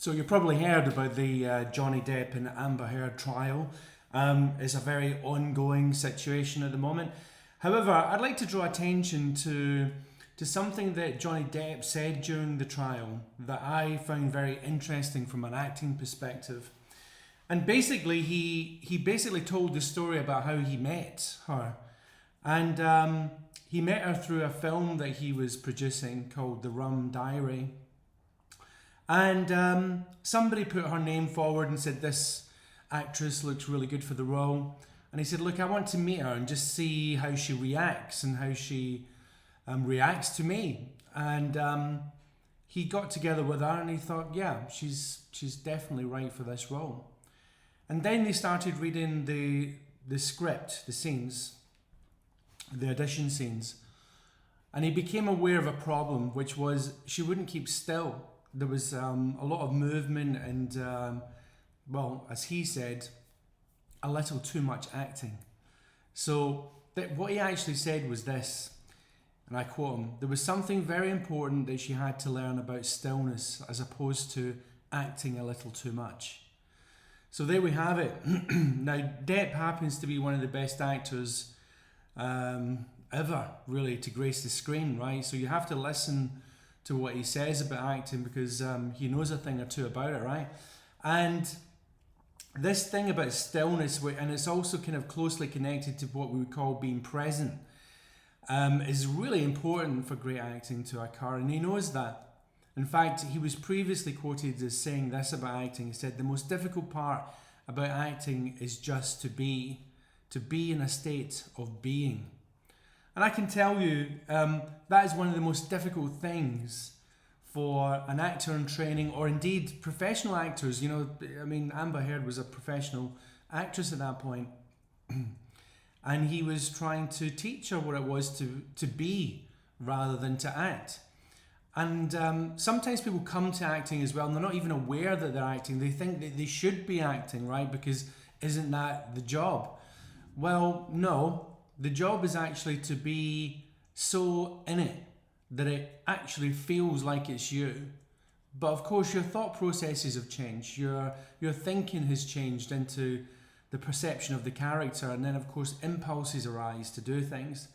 So you probably heard about the Johnny Depp and Amber Heard trial. It's a very ongoing situation at the moment. However, I'd like to draw attention to something that Johnny Depp said during the trial that I found very interesting from an acting perspective. And basically, he basically told the story about how he met her. And he met her through a film that he was producing called The Rum Diary. And somebody put her name forward and said, this actress looks really good for the role. And he said, look, I want to meet her and just see how she reacts and how she reacts to me. And he got together with her and he thought, yeah, she's definitely right for this role. And then they started reading the script, the scenes, the audition scenes. And he became aware of a problem, which was she wouldn't keep still. There was a lot of movement and, well, as he said, a little too much acting. So what he actually said was this, and I quote him, there was something very important that she had to learn about stillness as opposed to acting a little too much. So there we have it. Now, Depp happens to be one of the best actors ever, really, to grace the screen, right? So you have to listen to what he says about acting because he knows a thing or two about it, right? And this thing about stillness, and it's also kind of closely connected to what we would call being present, is really important for great acting to occur, and he knows that. In fact, he was previously quoted as saying this about acting. He said, the most difficult part about acting is just to be in a state of being. And I can tell you, that is one of the most difficult things for an actor in training, or indeed professional actors. You know, I mean, Amber Heard was a professional actress at that point. And he was trying to teach her what it was to be rather than to act. And sometimes people come to acting as well and they're not even aware that they're acting. They think that they should be acting, right? Because isn't that the job? Well, no. The job is actually to be so in it that it actually feels like it's you. But of course, your thought processes have changed. Your thinking has changed into the perception of the character. And then, of course, impulses arise to do things.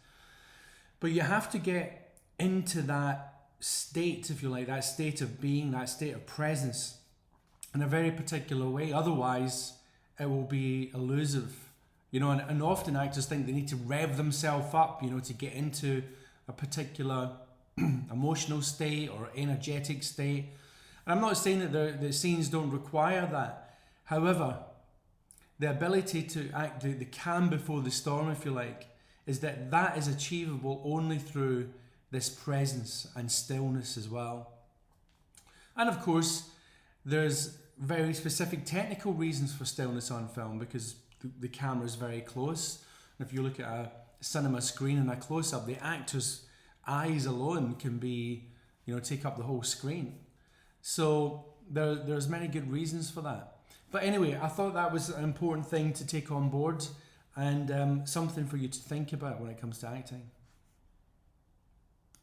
But you have to get into that state, if you like, that state of being, that state of presence in a very particular way. Otherwise, it will be elusive. You know, and often actors think they need to rev themselves up, you know, to get into a particular emotional state or energetic state. And I'm not saying that the scenes don't require that. However, the ability to act the calm before the storm, if you like, is that is achievable only through this presence and stillness as well. And of course, there's very specific technical reasons for stillness on film because the camera is very close. And if you look at a cinema screen and a close-up, the actor's eyes alone can be, you know, take up the whole screen. So there's many good reasons for that. But anyway, I thought that was an important thing to take on board and something for you to think about when it comes to acting.